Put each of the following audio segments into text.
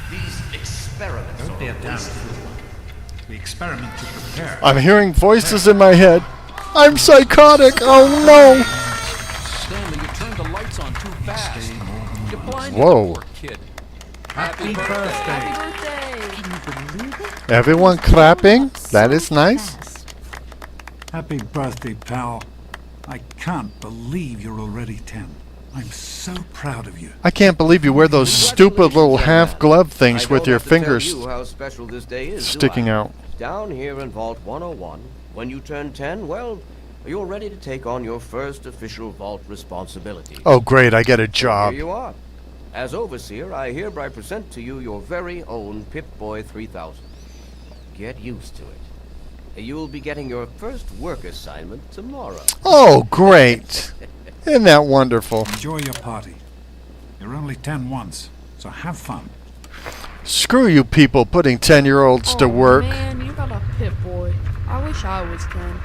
These experiments Don't be a damn fool. The experiment to prepare. I'm hearing voices in my head. I'm psychotic. Oh no. Stanley, you turned the lights on too fast. You blinded Whoa. the poor kid. Happy birthday. Everyone clapping. That is nice. Happy birthday, pal. I can't believe you're already 10. I'm so proud of you. I can't believe you wear those stupid little half-glove things with your fingers how special this day is, sticking out. Down here in Vault 101, when you turn 10, well, you're ready to take on your first official Vault responsibility. Oh great, I get a Here job. you are. As Overseer, I hereby present to you your very own Pip-Boy 3000. Get used to it. You'll be getting your first work assignment tomorrow. Oh great. Isn't that wonderful? Enjoy your party. You're only 10 once, so have fun. Screw you people putting 10-year-olds to work. Man, you got a Pip-Boy. I wish I was 10.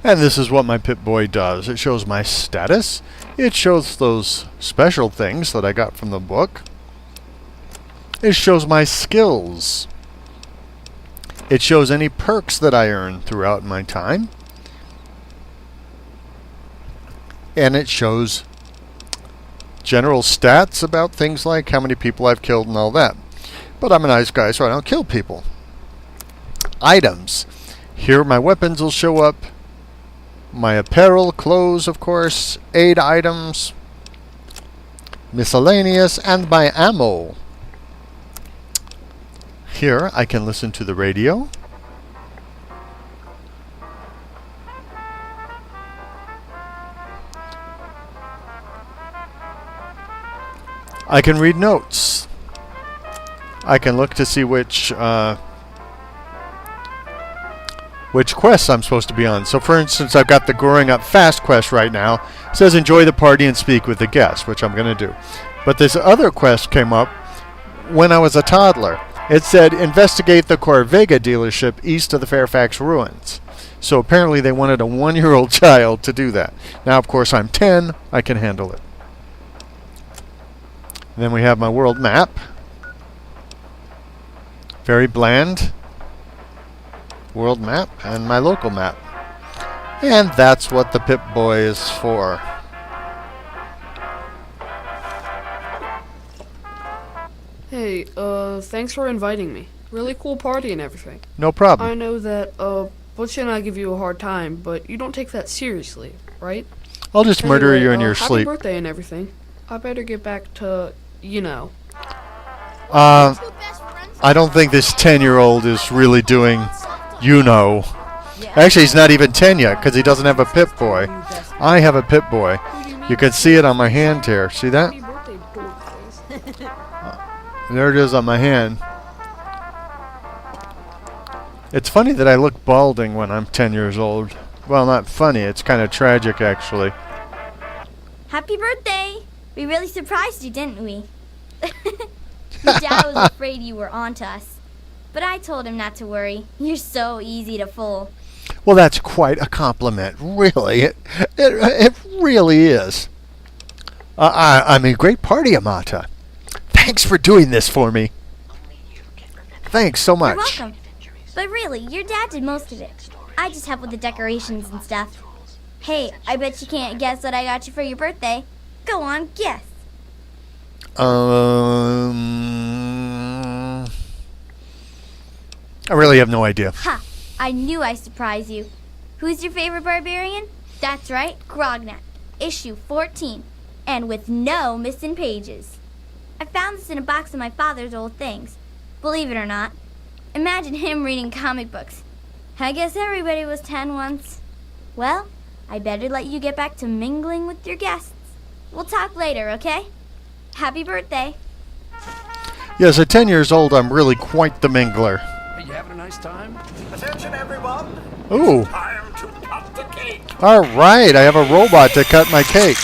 And this is what my Pip-Boy does. It shows my status. It shows those special things that I got from the book. It shows my skills. It shows any perks that I earn throughout my time. And it shows general stats about things like how many people I've killed and all that. But I'm a nice guy, so I don't kill people. Items. Here my weapons will show up. My apparel, clothes, of course, aid items, miscellaneous, and my ammo. Here I can listen to the radio. I can read notes. I can look to see which quests I'm supposed to be on. So for instance, I've got the Growing Up Fast quest right now. It says enjoy the party and speak with the guests, which I'm going to do. But this other quest came up when I was a toddler. It said investigate the Corvega dealership east of the Fairfax ruins. So apparently they wanted a 1-year-old child to do that. Now, of course, I'm 10. I can handle it. And then we have my world map. Very bland. World map and my local map. And that's what the Pip-Boy is for. Hey, thanks for inviting me. Really cool party and everything. No problem. I know that, Butch and I give you a hard time, but you don't take that seriously, right? I'll just murder Anyway, you in your happy sleep. birthday and everything. I better get back to, you know. I don't think this 10-year-old is really doing, you know. Actually, he's not even 10 yet because he doesn't have a Pip-Boy. I have a Pip-Boy. You can see it on my hand here. See that? Happy birthday, dork face. There it is on my hand. It's funny that I look balding when I'm 10 years old. Well, not funny. It's kind of tragic, actually. Happy birthday! We really surprised you, didn't we? Your dad was afraid you were onto us. But I told him not to worry. You're so easy to fool. Well, that's quite a compliment. Really. It really is. I mean, great party, Amata. Thanks for doing this for me. Thanks so much. You're welcome. But really, your dad did most of it. I just help with the decorations and stuff. Hey, I bet you can't guess what I got you for your birthday. Go on, guess. I really have no idea. Ha! I knew I'd surprise you. Who's your favorite barbarian? That's right, Grognak. Issue 14. And with no missing pages. I found this in a box of my father's old things. Believe it or not. Imagine him reading comic books. I guess everybody was 10 once. Well, I better let you get back to mingling with your guests. We'll talk later, okay? Happy birthday. Yes, at 10 years old, I'm really quite the mingler. Are you having a nice time? Attention, everyone. Ooh. Time to cut the cake. All right, I have a robot to cut my cake.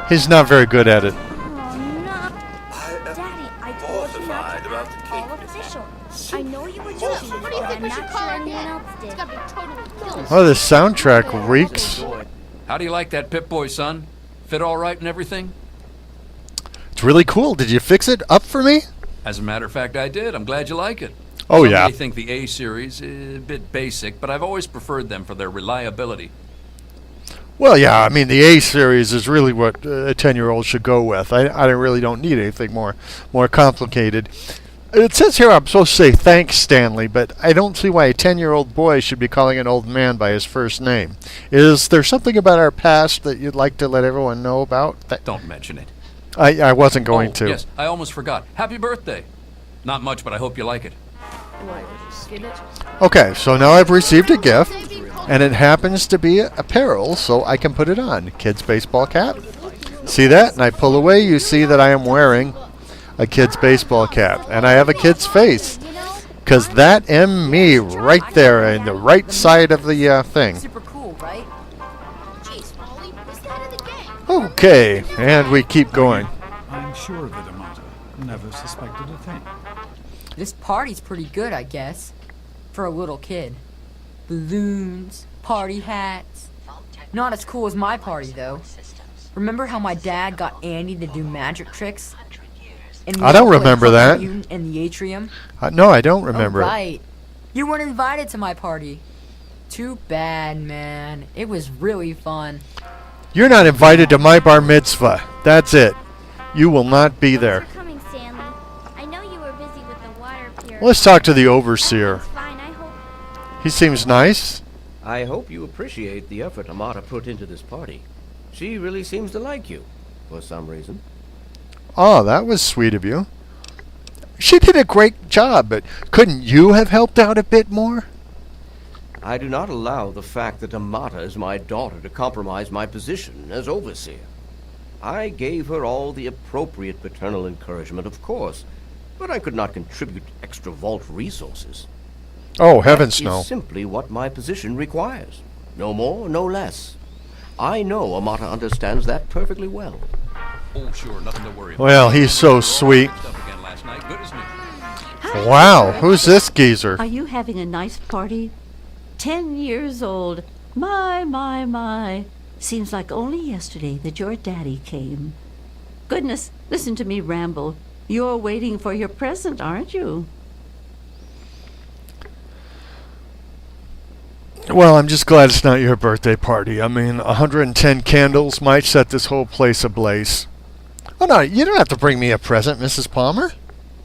He's not very good at it. Oh, no. Daddy, I told you not to act all official. I know you were joking, but Oh, the soundtrack reeks. How do you like that Pip-Boy, son? Fit all right and everything? It's really cool. Did you fix it up for me? As a matter of fact, I did. I'm glad you like it. Oh, Some yeah. may think the A series is a bit basic, but I've always preferred them for their reliability. Well, yeah, I mean, the A series is really what a 10-year-old should go with. I really don't need anything more complicated. It says here I'm supposed to say thanks, Stanley, but I don't see why a 10-year-old boy should be calling an old man by his first name. Is there something about our past that you'd like to let everyone know about? Don't mention it. I wasn't going to. Yes, I almost forgot. Happy birthday. Not much, but I hope you like it. Get it? Okay, so now I've received a gift, and it happens to be apparel, so I can put it on. Kid's baseball cap. See that? And I pull away, you see that I am wearing a kid's baseball cap, and I have a kid's face, because that am me right there in the right side of the thing. Super cool, right? Jeez, Molly, who's that in the game? Okay, and we keep going. I'm sure that Amata never suspected a thing. This party's pretty good, I guess. For a little kid. Balloons, party hats. Not as cool as my party, though. Remember how my dad got Andy to do magic tricks? And we I don't all played remember Hunt the that. Mutant in the atrium? No, I don't remember Oh, it. right. You weren't invited to my party. Too bad, man. It was really fun. You're not invited to my bar mitzvah. That's it. You will not be there. Thanks for coming, Stanley. I know you were busy with the water purifier. Let's talk to the overseer. It's fine, I hope. He seems nice. I hope you appreciate the effort Amata put into this party. She really seems to like you, for some reason. Oh, that was sweet of you. She did a great job, but couldn't you have helped out a bit more? I do not allow the fact that Amata is my daughter to compromise my position as overseer. I gave her all the appropriate paternal encouragement, of course, but I could not contribute extra vault resources. Oh, heavens That no. is simply what my position requires. No more, no less. I know Amata understands that perfectly well. Oh, sure, nothing to worry about. Well, he's so sweet. Stuff again last night. Good as new. Wow, who's this geezer? Are you having a nice party? 10 years old. My. Seems like only yesterday that your daddy came. Goodness, listen to me ramble. You're waiting for your present, aren't you? Well, I'm just glad it's not your birthday party. I mean, 110 candles might set this whole place ablaze. Oh, no, you don't have to bring me a present, Mrs. Palmer.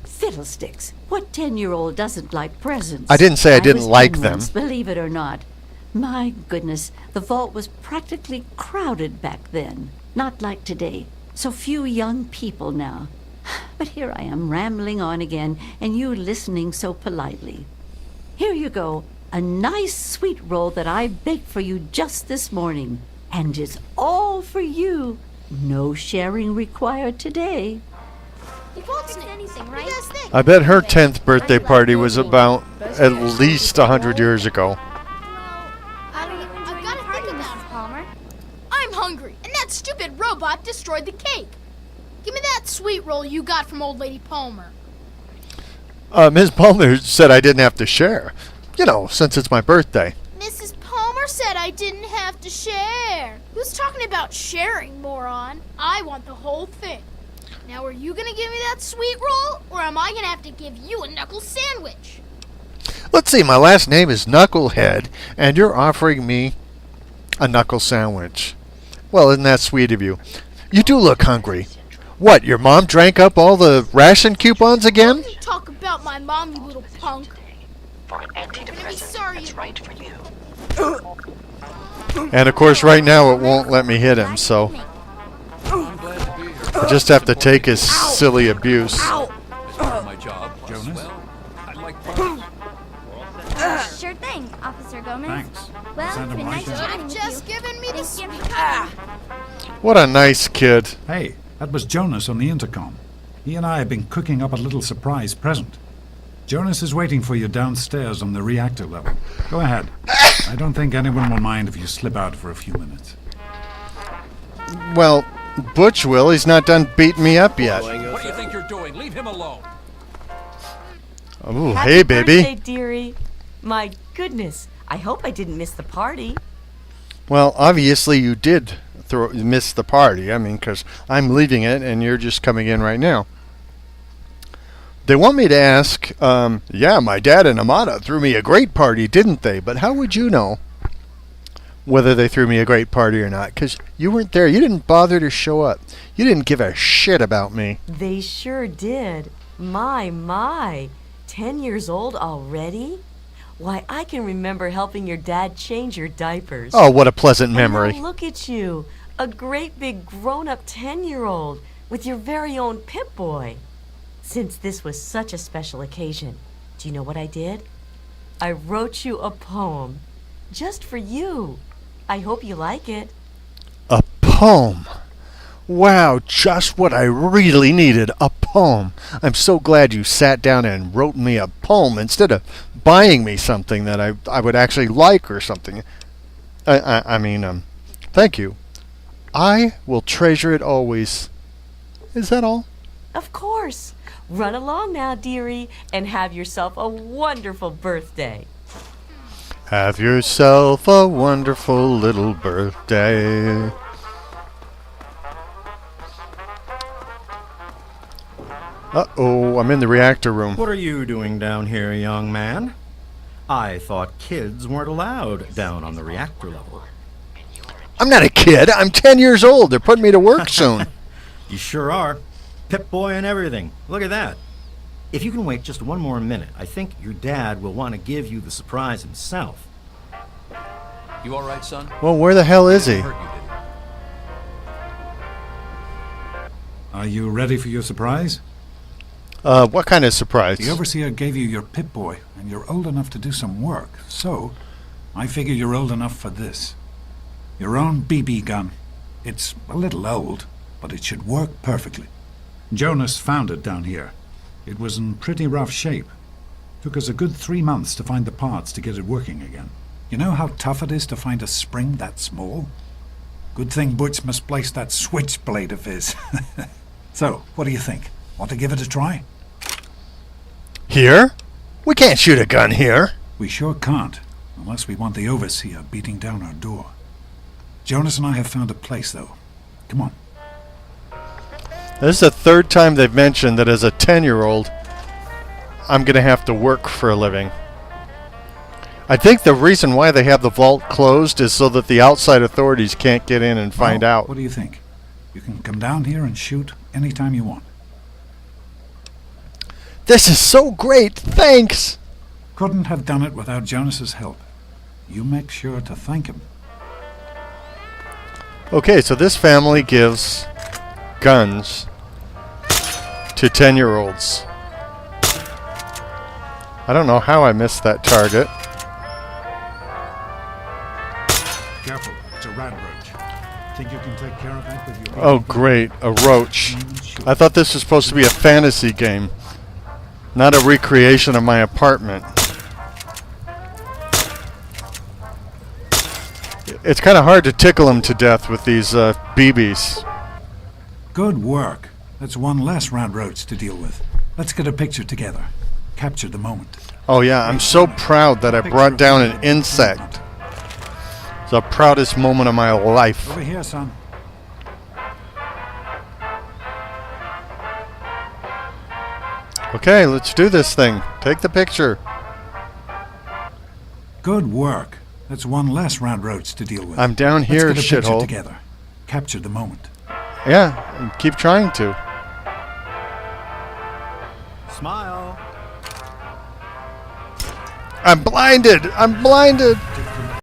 Fiddlesticks. What 10-year-old doesn't like presents? I didn't say I didn't was like 10 them. once, believe it or not. My goodness, the vault was practically crowded back then. Not like today. So few young people now. But here I am rambling on again, and you listening so politely. Here you go. A nice sweet roll that I baked for you just this morning. And it's all for you. No sharing required today. What's anything, right? I bet her 10th birthday party was about at least 100 years ago. I've got to think about it. Palmer. I'm hungry, and that stupid robot destroyed the cake. Give me that sweet roll you got from old lady Palmer. Ms. Palmer said I didn't have to share. You know, since it's my birthday. Mrs. Palmer said I didn't have to share. Who's talking about sharing, moron? I want the whole thing. Now, are you going to give me that sweet roll, or am I going to have to give you a knuckle sandwich? Let's see, my last name is Knucklehead, and you're offering me a knuckle sandwich. Well, isn't that sweet of you? You do look hungry. What, your mom drank up all the ration coupons again? Don't you talk about my mom, you little punk. For an You're gonna be sorry. that's right for you. And of course, right now it won't let me hit him, so I'm glad to be here. I just have to take his silly abuse. As part of my job. Jonas? Well, I like parties. Sure thing, Officer Gomez. Thanks. Well, Send it's him been right nice down. chatting with Just you. giving me the Thank you. sweet. What a nice kid. Hey, that was Jonas on the intercom. He and I have been cooking up a little surprise present. Jonas is waiting for you downstairs on the reactor level. Go ahead. I don't think anyone will mind if you slip out for a few minutes. Well, Butch will. He's not done beating me up yet. What do you think you're doing? Leave him alone. Ooh, Happy hey, baby. birthday, dearie. My goodness, I hope I didn't miss the party. Well, obviously you did miss the party. I mean, because I'm leaving it and you're just coming in right now. They want me to ask, yeah, my dad and Amata threw me a great party, didn't they? But how would you know whether they threw me a great party or not? Because you weren't there. You didn't bother to show up. You didn't give a shit about me. They sure did. My. 10 years old already? Why, I can remember helping your dad change your diapers. Oh, what a pleasant memory. And now look at you. A great big grown-up 10-year-old with your very own Pip-Boy. Since this was such a special occasion, do you know what I did? I wrote you a poem. Just for you. I hope you like it. A poem? Wow, just what I really needed, a poem. I'm so glad you sat down and wrote me a poem instead of buying me something that I would actually like or something. I mean, thank you. I will treasure it always. Is that all? Of course. Run along now, dearie, and have yourself a wonderful birthday. Have yourself a wonderful little birthday. Uh-oh, I'm in the reactor room. What are you doing down here, young man? I thought kids weren't allowed down on the reactor level. I'm not a kid. I'm 10 years old. They're putting me to work soon. You sure are. Pip-Boy and everything. Look at that. If you can wait just one more minute, I think your dad will want to give you the surprise himself. You all right, son? Well, where the hell is he? Hurt you, did he? Are you ready for your surprise? What kind of surprise? The Overseer gave you your Pip-Boy, and you're old enough to do some work. So, I figure you're old enough for this. Your own BB gun. It's a little old, but it should work perfectly. Jonas found it down here. It was in pretty rough shape. Took us a good 3 months to find the parts to get it working again. You know how tough it is to find a spring that small? Good thing Butch misplaced that switchblade of his. So, what do you think? Want to give it a try? Here? We can't shoot a gun here. We sure can't, unless we want the Overseer beating down our door. Jonas and I have found a place, though. Come on. This is the third time they've mentioned that as a 10-year-old, I'm going to have to work for a living. I think the reason why they have the vault closed is so that the outside authorities can't get in and find out. What do you think? You can come down here and shoot anytime you want. This is so great, thanks! Couldn't have done it without Jonas's help. You make sure to thank him. Okay, so this family gives guns to 10-year-olds. I don't know how I missed that target. Careful, it's a rat roach. Think you can take care of that with your... Oh, great, a roach. I thought this was supposed to be a fantasy game, not a recreation of my apartment. It's kind of hard to tickle them to death with these BBs. Good work. That's one less rat roach to deal with. Let's get a picture together. Capture the moment. Oh yeah, I'm so proud that I brought down an insect. It's the proudest moment of my life. Over here, son. Okay, let's do this thing. Take the picture. Good work. That's one less rat roach to deal with. I'm down here, Let's get a picture shithole. together. Capture the moment. Yeah, and keep trying to. Smile. I'm blinded! I'm blinded!